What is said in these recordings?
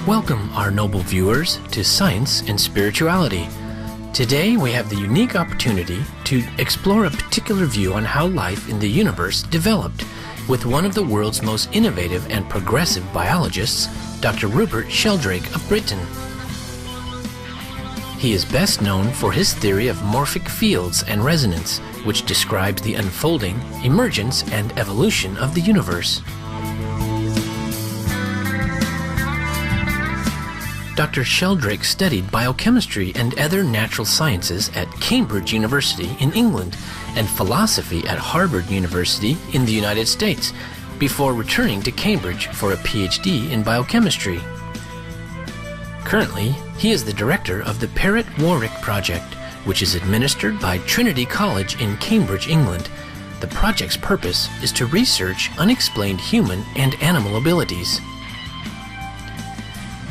Welcome, our noble viewers, to Science and Spirituality. Today we have the unique opportunity to explore a particular view on how life in the universe developed with one of the world's most innovative and progressive biologists, Dr. Rupert Sheldrake of Britain. He is best known for his theory of morphic fields and resonance, which describes the unfolding, emergence, and evolution of the universe. Dr. Sheldrake studied biochemistry and other natural sciences at Cambridge University in England and philosophy at Harvard University in the United States before returning to Cambridge for a PhD in biochemistry. Currently, he is the director of the Parrot-Warwick Project, which is administered by Trinity College in Cambridge, England. The project's purpose is to research unexplained human and animal abilities.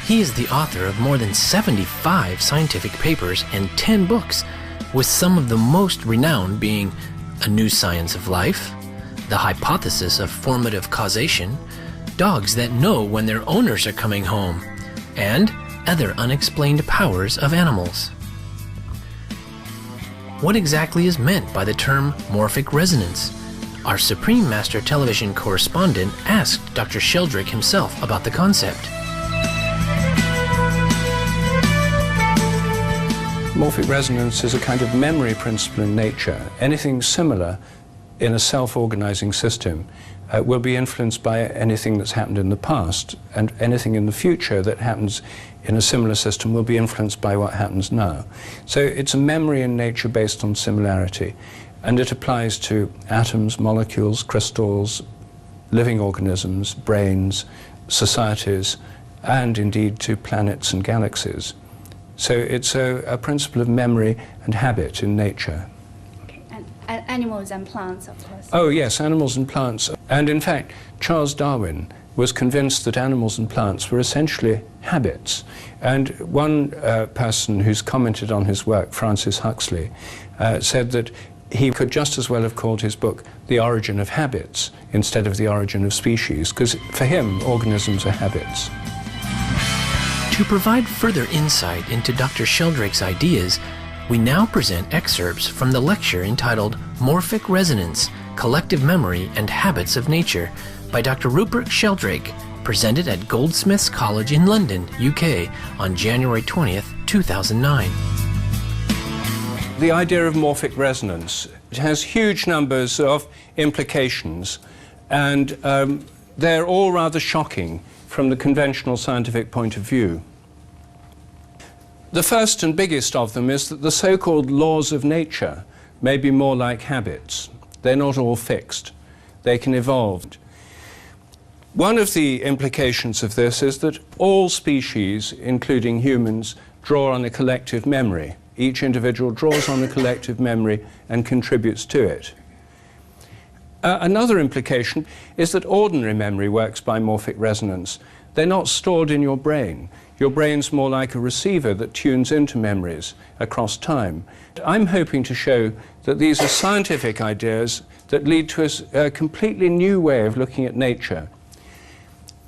He is the author of more than 75 scientific papers and 10 books, with some of the most renowned being A New Science of Life, The Hypothesis of Formative Causation, Dogs That Know When Their Owners Are Coming Home, and Other Unexplained Powers of Animals. What exactly is meant by the term morphic resonance? Our Supreme Master television correspondent asked Dr. Sheldrake himself about the concept. Morphic resonance is a kind of memory principle in nature. Anything similar in a self-organizing system will be influenced by anything that's happened in the past, and anything in the future that happens in a similar system will be influenced by what happens now. So it's a memory in nature based on similarity, and it applies to atoms, molecules, crystals, living organisms, brains, societies, and indeed to planets and galaxies. So it's a principle of memory and habit in nature. Okay. And animals and plants, of course. Oh yes, animals and plants. And in fact, Charles Darwin was convinced that animals and plants were essentially habits. And one person who's commented on his work, Francis Huxley, said that he could just as well have called his book The Origin of Habits instead of The Origin of Species, because for him, organisms are habits. To provide further insight into Dr. Sheldrake's ideas, we now present excerpts from the lecture entitled Morphic Resonance, Collective Memory and Habits of Nature by Dr. Rupert Sheldrake, presented at Goldsmiths College in London, UK on January 20th, 2009. The idea of morphic resonance, it has huge numbers of implications, and they're all rather shocking from the conventional scientific point of view. The first and biggest of them is that the so-called laws of nature may be more like habits. They're not all fixed. They can evolve. One of the implications of this is that all species, including humans, draw on a collective memory. Each individual draws on a collective memory and contributes to it. Another implication is that ordinary memory works by morphic resonance. They're not stored in your brain. Your brain's more like a receiver that tunes into memories across time. I'm hoping to show that these are scientific ideas that lead to a completely new way of looking at nature.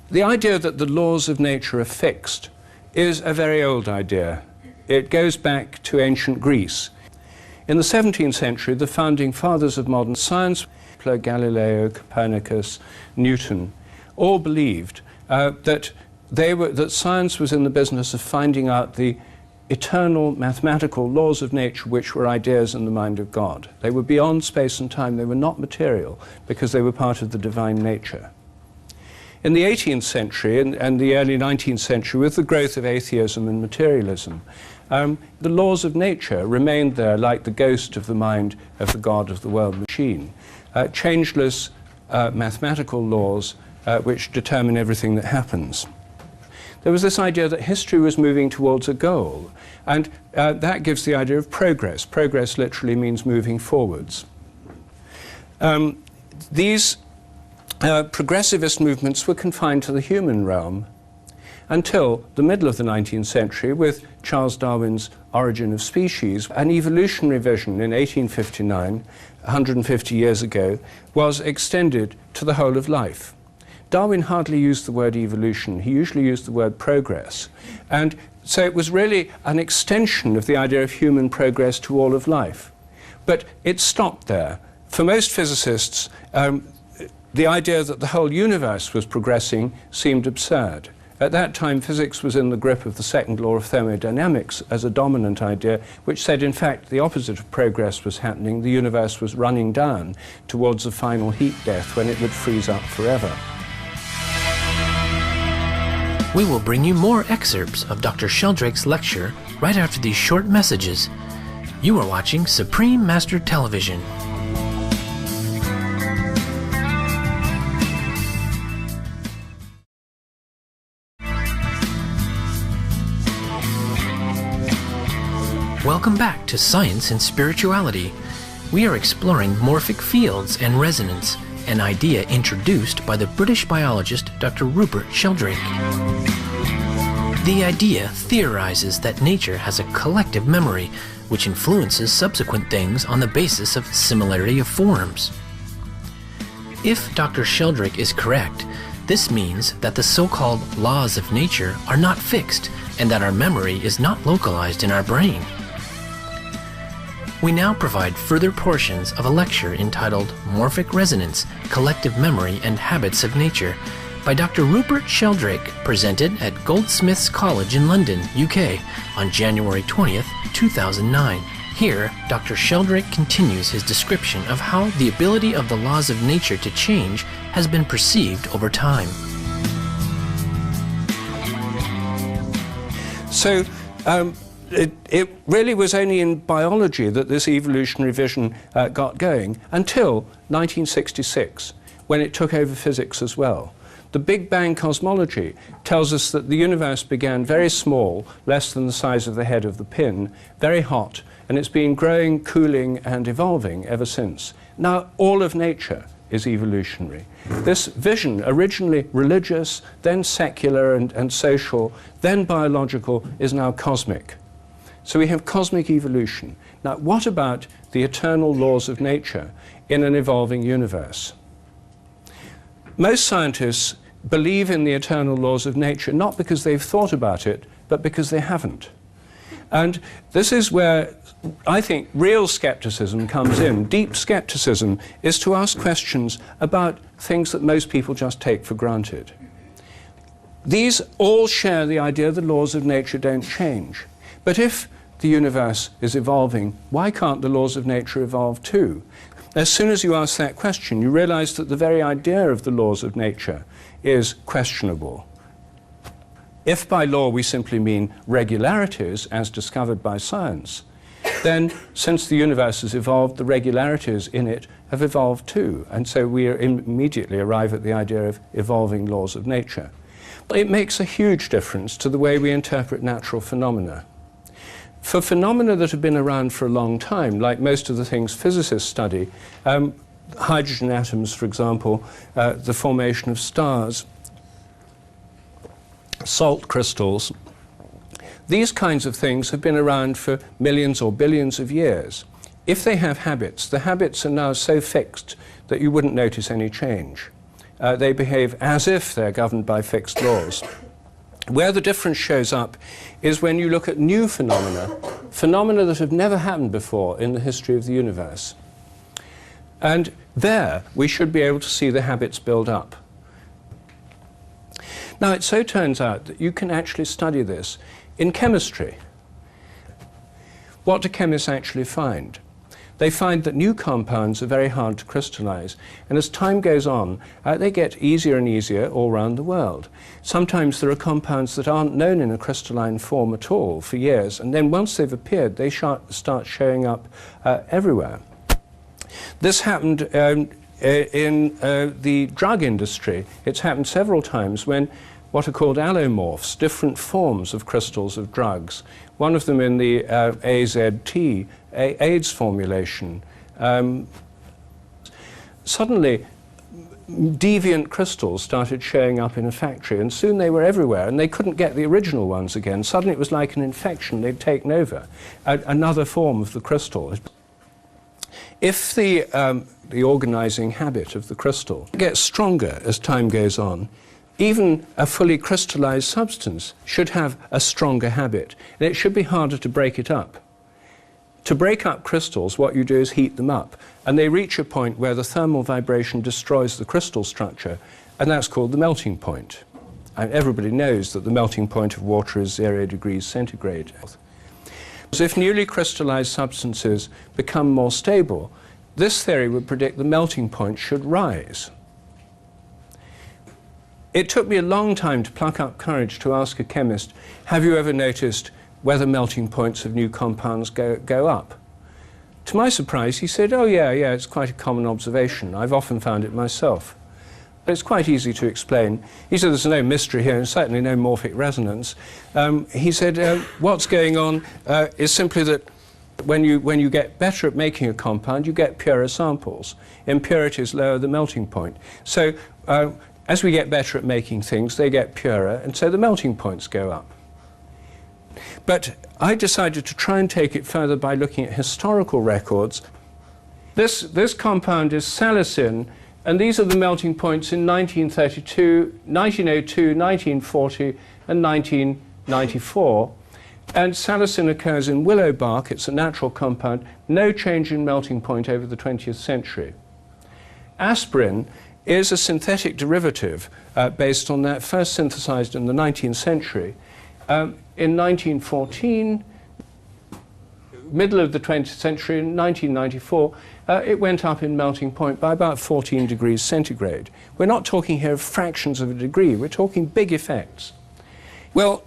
The idea that the laws of nature are fixed is a very old idea. It goes back to ancient Greece. In the 17th century, the founding fathers of modern science, Galileo, Copernicus, Newton, all believed that science was in the business of finding out the eternal mathematical laws of nature, which were ideas in the mind of God. They were beyond space and time. They were not material because they were part of the divine nature. In the 18th century and the early 19th century, with the growth of atheism and materialism, the laws of nature remained there like the ghost of the mind of the God of the world machine. Changeless mathematical laws which determine everything that happens. There was this idea that history was moving towards a goal, and that gives the idea of progress. Progress literally means moving forwards. These progressivist movements were confined to the human realm until the middle of the 19th century with Charles Darwin's Origin of Species. An evolutionary vision in 1859, 150 years ago, was extended to the whole of life. Darwin hardly used the word evolution. He usually used the word progress. And so it was really an extension of the idea of human progress to all of life. But it stopped there. For most physicists, the idea that the whole universe was progressing seemed absurd. At that time, physics was in the grip of the second law of thermodynamics as a dominant idea, which said, in fact, the opposite of progress was happening. The universe was running down towards a final heat death when it would freeze up forever. We will bring you more excerpts of Dr. Sheldrake's lecture right after these short messages. You are watching Supreme Master Television. Welcome back to Science and Spirituality. We are exploring morphic fields and resonance, an idea introduced by the British biologist Dr. Rupert Sheldrake. The idea theorizes that nature has a collective memory which influences subsequent things on the basis of similarity of forms. If Dr. Sheldrake is correct, this means that the so-called laws of nature are not fixed and that our memory is not localized in our brain. We now provide further portions of a lecture entitled Morphic Resonance, Collective Memory and Habits of Nature by Dr. Rupert Sheldrake, presented at Goldsmiths College in London, UK on January 20th, 2009. Here, Dr. Sheldrake continues his description of how the ability of the laws of nature to change has been perceived over time. So, it really was only in biology that this evolutionary vision got going until 1966, when it took over physics as well. The Big Bang cosmology tells us that the universe began very small, less than the size of the head of the pin, very hot, and it's been growing, cooling, and evolving ever since. Now, all of nature is evolutionary. This vision, originally religious, then secular and social, then biological, is now cosmic. So we have cosmic evolution. Now, what about the eternal laws of nature in an evolving universe? Most scientists believe in the eternal laws of nature, not because they've thought about it, but because they haven't. And this is where I think real skepticism comes in. Deep skepticism is to ask questions about things that most people just take for granted. These all share the idea the laws of nature don't change. But if the universe is evolving, why can't the laws of nature evolve too? As soon as you ask that question, you realize that the very idea of the laws of nature is questionable. If by law we simply mean regularities as discovered by science, then since the universe has evolved, the regularities in it have evolved too. And so we immediately arrive at the idea of evolving laws of nature. It makes a huge difference to the way we interpret natural phenomena. For phenomena that have been around for a long time, like most of the things physicists study, hydrogen atoms, for example, the formation of stars, salt crystals, these kinds of things have been around for millions or billions of years. If they have habits, the habits are now so fixed that you wouldn't notice any change. They behave as if they're governed by fixed laws. Where the difference shows up is when you look at new phenomena that have never happened before in the history of the universe. And there, we should be able to see the habits build up. Now, it so turns out that you can actually study this in chemistry. What do chemists actually find? They find that new compounds are very hard to crystallize, and as time goes on, they get easier and easier all around the world. Sometimes there are compounds that aren't known in a crystalline form at all for years, and then once they've appeared, they start showing up everywhere. This happened in the drug industry. It's happened several times when what are called allomorphs, different forms of crystals of drugs. One of them in the AZT, AIDS formulation. Suddenly, deviant crystals started showing up in a factory, and soon they were everywhere, and they couldn't get the original ones again. Suddenly it was like an infection. They'd taken over another form of the crystal. If the organizing habit of the crystal gets stronger as time goes on, even a fully crystallized substance should have a stronger habit, and it should be harder to break it up. To break up crystals, what you do is heat them up, and they reach a point where the thermal vibration destroys the crystal structure, and that's called the melting point. And everybody knows that the melting point of water is 0 degrees centigrade. So if newly crystallized substances become more stable, this theory would predict the melting point should rise. It took me a long time to pluck up courage to ask a chemist, have you ever noticed whether melting points of new compounds go up? To my surprise, he said, oh yeah, it's quite a common observation. I've often found it myself. It's quite easy to explain. He said there's no mystery here, and certainly no morphic resonance. He said what's going on is simply that when you get better at making a compound, you get purer samples. Impurities lower the melting point. So as we get better at making things, they get purer, and so the melting points go up. But I decided to try and take it further by looking at historical records. This compound is salicin, and these are the melting points in 1932, 1902, 1940, and 1994. And salicin occurs in willow bark. It's a natural compound. No change in melting point over the 20th century. Aspirin is a synthetic derivative based on that, first synthesized in the 19th century. In 1914, middle of the 20th century, in 1994, it went up in melting point by about 14 degrees centigrade. We're not talking here of fractions of a degree, we're talking big effects. Well,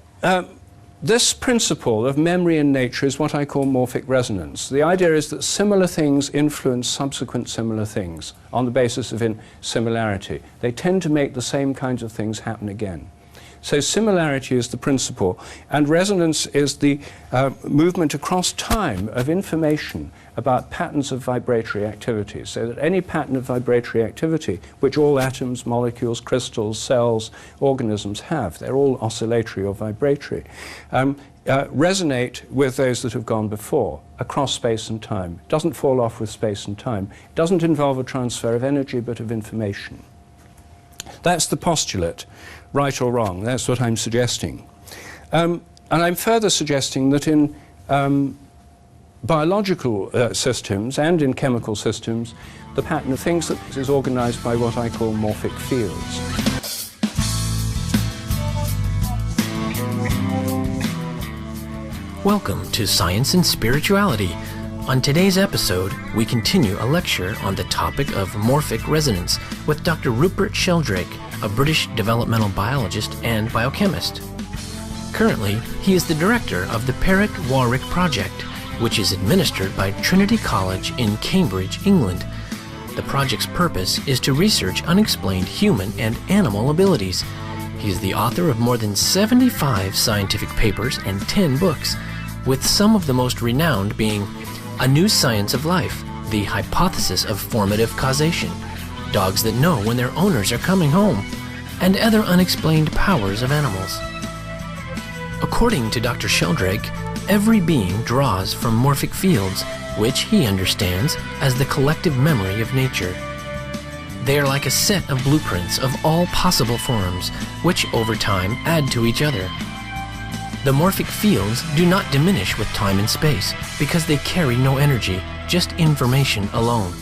this principle of memory in nature is what I call morphic resonance. The idea is that similar things influence subsequent similar things on the basis of similarity. They tend to make the same kinds of things happen again. So similarity is the principle, and resonance is the movement across time of information about patterns of vibratory activity, so that any pattern of vibratory activity, which all atoms, molecules, crystals, cells, organisms have, they're all oscillatory or vibratory, resonate with those that have gone before, across space and time. It doesn't fall off with space and time. It doesn't involve a transfer of energy, but of information. That's the postulate. Right or wrong, that's what I'm suggesting. And I'm further suggesting that in biological systems and in chemical systems, the pattern of things that is organized by what I call morphic fields. Welcome to Science and Spirituality. On today's episode, we continue a lecture on the topic of morphic resonance with Dr. Rupert Sheldrake, a British developmental biologist and biochemist. Currently, he is the director of the Warwick Project, which is administered by Trinity College in Cambridge, England. The project's purpose is to research unexplained human and animal abilities. He is the author of more than 75 scientific papers and 10 books, with some of the most renowned being A New Science of Life, The Hypothesis of Formative Causation, Dogs That Know When Their Owners Are Coming Home, and Other Unexplained Powers of Animals. According to Dr. Sheldrake, every being draws from morphic fields, which he understands as the collective memory of nature. They are like a set of blueprints of all possible forms, which over time add to each other. The morphic fields do not diminish with time and space because they carry no energy, just information alone.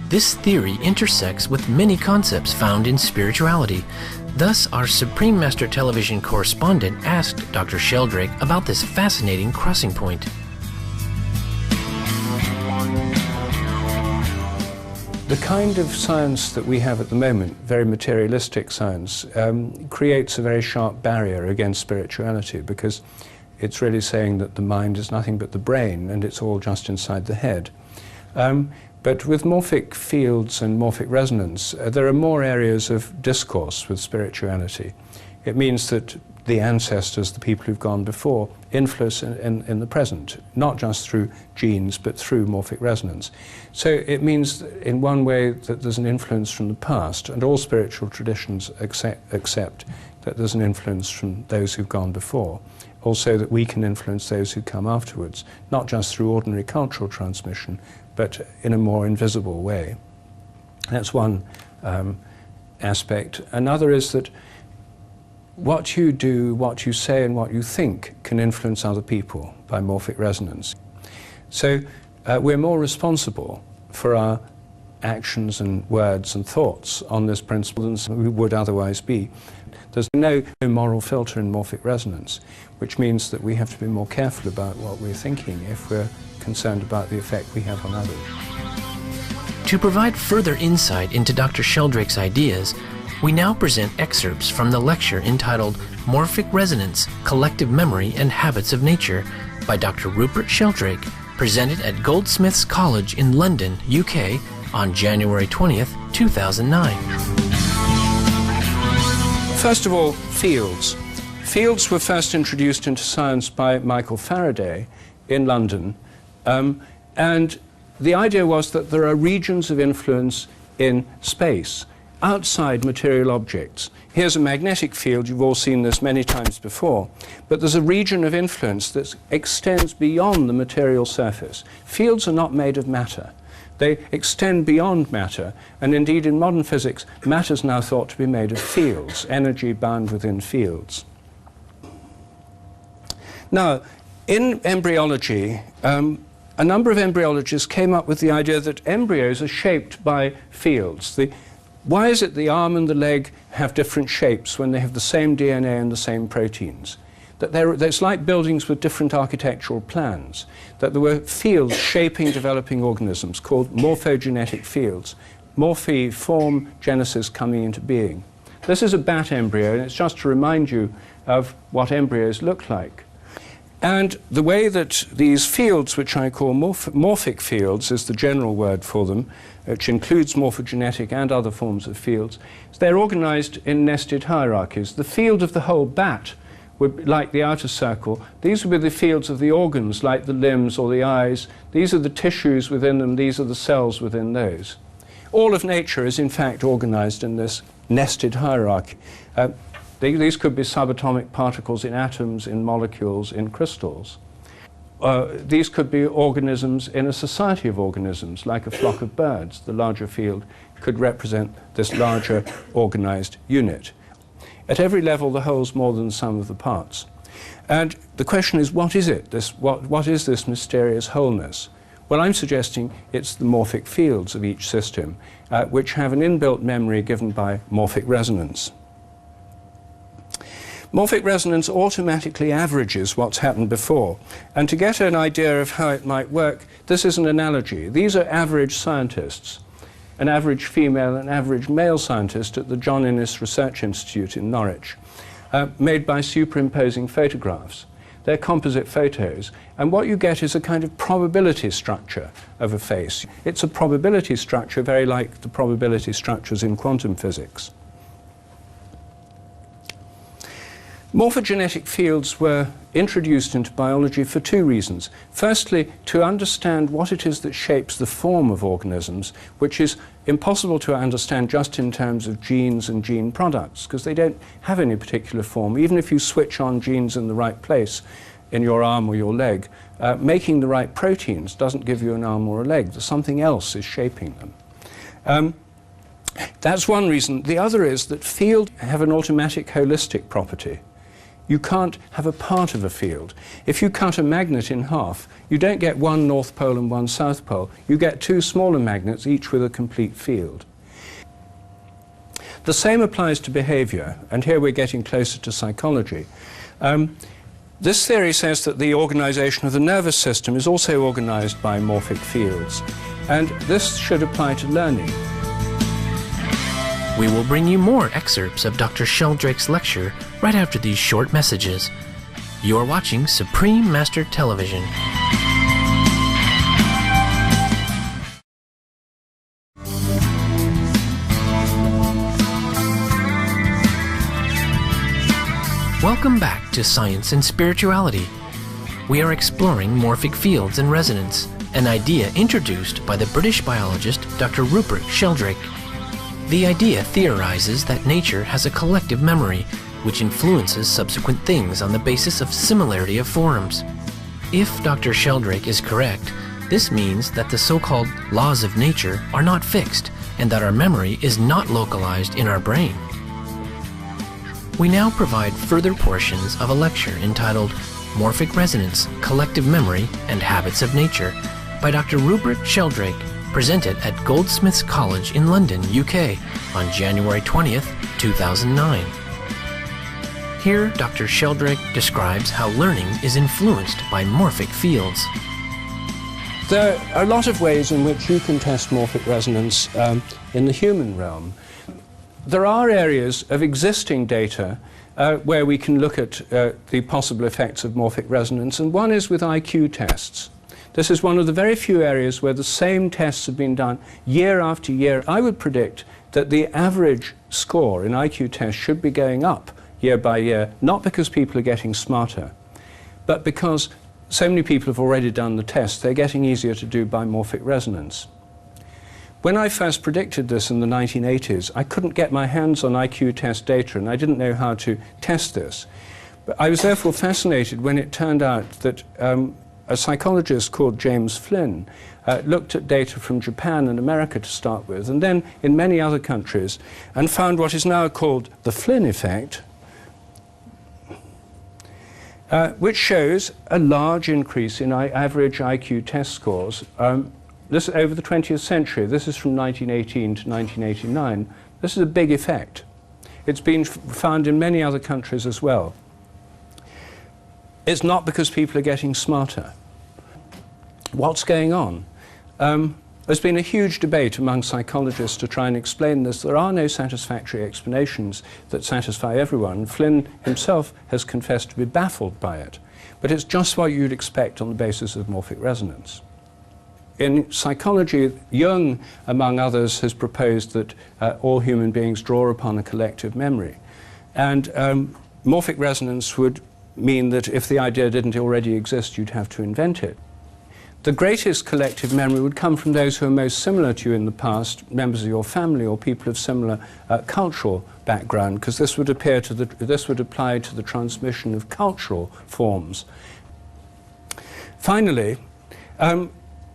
This theory intersects with many concepts found in spirituality. Thus, our Supreme Master Television correspondent asked Dr. Sheldrake about this fascinating crossing point. The kind of science that we have at the moment, very materialistic science, creates a very sharp barrier against spirituality, because it's really saying that the mind is nothing but the brain and it's all just inside the head. But with morphic fields and morphic resonance, there are more areas of discourse with spirituality. It means that the ancestors, the people who've gone before, influence in the present, not just through genes, but through morphic resonance. So it means, in one way, that there's an influence from the past, and all spiritual traditions accept that there's an influence from those who've gone before. also that we can influence those who come afterwards, not just through ordinary cultural transmission, but in a more invisible way. That's one aspect. Another is that what you do, what you say, and what you think can influence other people by morphic resonance. So we're more responsible for our actions and words and thoughts on this principle than we would otherwise be. There's no moral filter in morphic resonance, which means that we have to be more careful about what we're thinking if we're concerned about the effect we have on others. To provide further insight into Dr. Sheldrake's ideas, we now present excerpts from the lecture entitled Morphic Resonance, Collective Memory and Habits of Nature by Dr. Rupert Sheldrake, presented at Goldsmiths College in London, UK on January 20th, 2009. First of all, fields. Fields were first introduced into science by Michael Faraday in London, and the idea was that there are regions of influence in space outside material objects. Here's a magnetic field, you've all seen this many times before, but there's a region of influence that extends beyond the material surface. Fields are not made of matter. They extend beyond matter, and indeed in modern physics, matter is now thought to be made of fields, energy bound within fields. Now, in embryology, a number of embryologists came up with the idea that embryos are shaped by fields. Why is it the arm and the leg have different shapes when they have the same DNA and the same proteins? That it's like buildings with different architectural plans, that there were fields shaping developing organisms called morphogenetic fields. Morphe, form, genesis coming into being. This is a bat embryo, and it's just to remind you of what embryos look like. And the way that these fields, which I call morphic fields, is the general word for them, which includes morphogenetic and other forms of fields, they're organized in nested hierarchies. The field of the whole bat would be like the outer circle. These would be the fields of the organs, like the limbs or the eyes. These are the tissues within them. These are the cells within those. All of nature is, in fact, organized in this nested hierarchy. These could be subatomic particles in atoms, in molecules, in crystals. These could be organisms in a society of organisms, like a flock of birds. The larger field could represent this larger organized unit. At every level, the whole's more than the sum of the parts. And the question is, what is it? What is this mysterious wholeness? Well, I'm suggesting it's the morphic fields of each system, which have an inbuilt memory given by morphic resonance. Morphic resonance automatically averages what's happened before. And to get an idea of how it might work, this is an analogy. These are average scientists, an average female and average male scientist at the John Innes Research Institute in Norwich, made by superimposing photographs. They're composite photos, and what you get is a kind of probability structure of a face. It's a probability structure very like the probability structures in quantum physics. Morphogenetic fields were introduced into biology for two reasons. Firstly, to understand what it is that shapes the form of organisms, which is impossible to understand just in terms of genes and gene products, because they don't have any particular form. Even if you switch on genes in the right place in your arm or your leg, making the right proteins doesn't give you an arm or a leg. Something else is shaping them. That's one reason. The other is that fields have an automatic holistic property. You can't have a part of a field. If you cut a magnet in half, you don't get one north pole and one south pole. You get two smaller magnets, each with a complete field. The same applies to behavior, and here we're getting closer to psychology. This theory says that the organization of the nervous system is also organized by morphic fields, and this should apply to learning. We will bring you more excerpts of Dr. Sheldrake's lecture right after these short messages. You are watching Supreme Master Television. Welcome back to Science and Spirituality. We are exploring morphic fields and resonance, an idea introduced by the British biologist Dr. Rupert Sheldrake. The idea theorizes that nature has a collective memory, which influences subsequent things on the basis of similarity of forms. If Dr. Sheldrake is correct, this means that the so-called laws of nature are not fixed and that our memory is not localized in our brain. We now provide further portions of a lecture entitled Morphic Resonance, Collective Memory, and Habits of Nature by Dr. Rupert Sheldrake, presented at Goldsmiths College in London, UK on January 20th, 2009. Here, Dr. Sheldrake describes how learning is influenced by morphic fields. There are a lot of ways in which you can test morphic resonance in the human realm. There are areas of existing data where we can look at the possible effects of morphic resonance, and one is with IQ tests. This is one of the very few areas where the same tests have been done year after year. I would predict that the average score in IQ tests should be going up year by year, not because people are getting smarter, but because so many people have already done the test. They're getting easier to do by morphic resonance. When I first predicted this in the 1980s, I couldn't get my hands on IQ test data, and I didn't know how to test this. But I was therefore fascinated when it turned out that a psychologist called James Flynn looked at data from Japan and America to start with, and then in many other countries, and found what is now called the Flynn effect, which shows a large increase in average IQ test scores. This over the 20th century. This is from 1918 to 1989. This is a big effect. It's been found in many other countries as well. It's not because people are getting smarter. What's going on? There's been a huge debate among psychologists to try and explain this. There are no satisfactory explanations that satisfy everyone. Flynn himself has confessed to be baffled by it. But it's just what you'd expect on the basis of morphic resonance. In psychology, Jung, among others, has proposed that all human beings draw upon a collective memory. And morphic resonance would mean that if the idea didn't already exist, you'd have to invent it. The greatest collective memory would come from those who are most similar to you in the past, members of your family or people of similar cultural background, because this would apply to the transmission of cultural forms. Finally,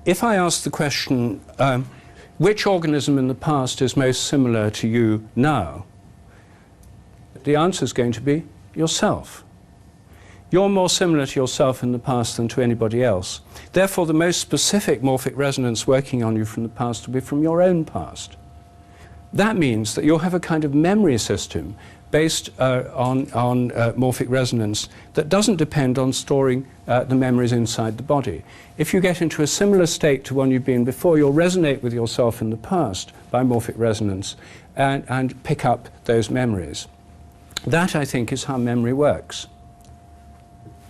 if I ask the question, which organism in the past is most similar to you now, the answer is going to be yourself. You're more similar to yourself in the past than to anybody else. Therefore, the most specific morphic resonance working on you from the past will be from your own past. That means that you'll have a kind of memory system based on morphic resonance that doesn't depend on storing the memories inside the body. If you get into a similar state to one you've been before, you'll resonate with yourself in the past by morphic resonance and pick up those memories. That, I think, is how memory works.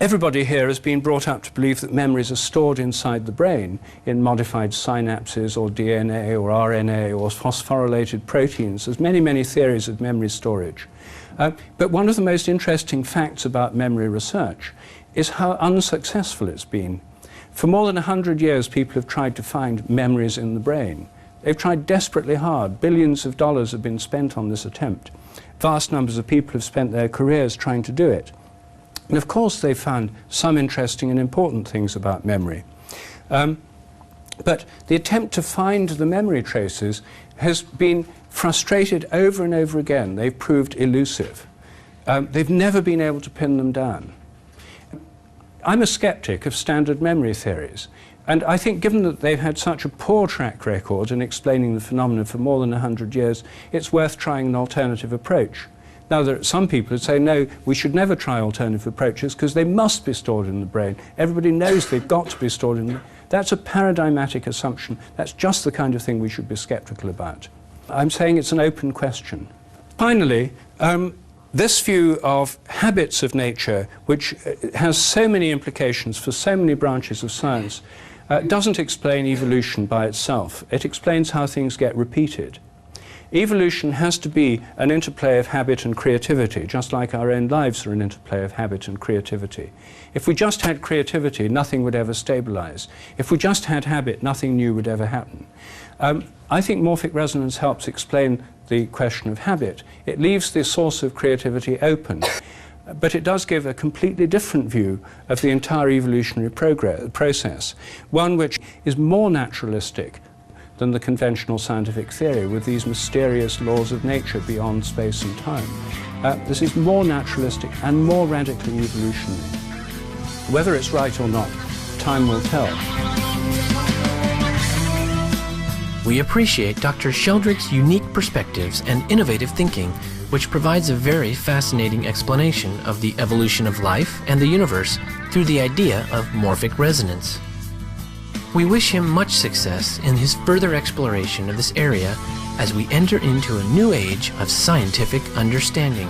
Everybody here has been brought up to believe that memories are stored inside the brain in modified synapses or DNA or RNA or phosphorylated proteins. There's many, many theories of memory storage. But one of the most interesting facts about memory research is how unsuccessful it's been. For more than 100 years, people have tried to find memories in the brain. They've tried desperately hard. Billions of dollars have been spent on this attempt. Vast numbers of people have spent their careers trying to do it. And of course they've found some interesting and important things about memory. But the attempt to find the memory traces has been frustrated over and over again. They've proved elusive. They've never been able to pin them down. I'm a skeptic of standard memory theories. And I think given that they've had such a poor track record in explaining the phenomenon for more than 100 years, it's worth trying an alternative approach. Now, there are some people who say, no, we should never try alternative approaches because they must be stored in the brain. Everybody knows they've got to be stored in the brain. That's a paradigmatic assumption. That's just the kind of thing we should be skeptical about. I'm saying it's an open question. Finally, this view of habits of nature, which has so many implications for so many branches of science, doesn't explain evolution by itself. It explains how things get repeated. Evolution has to be an interplay of habit and creativity, just like our own lives are an interplay of habit and creativity. If we just had creativity, nothing would ever stabilize. If we just had habit, nothing new would ever happen. I think morphic resonance helps explain the question of habit. It leaves the source of creativity open. But it does give a completely different view of the entire evolutionary process, one which is more naturalistic than the conventional scientific theory with these mysterious laws of nature beyond space and time. This is more naturalistic and more radically evolutionary. Whether it's right or not, time will tell. We appreciate Dr. Sheldrake's unique perspectives and innovative thinking, which provides a very fascinating explanation of the evolution of life and the universe through the idea of morphic resonance. We wish him much success in his further exploration of this area as we enter into a new age of scientific understanding.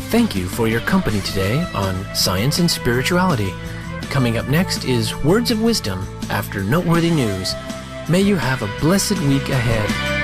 Thank you for your company today on Science and Spirituality. Coming up next is Words of Wisdom after Noteworthy News. May you have a blessed week ahead.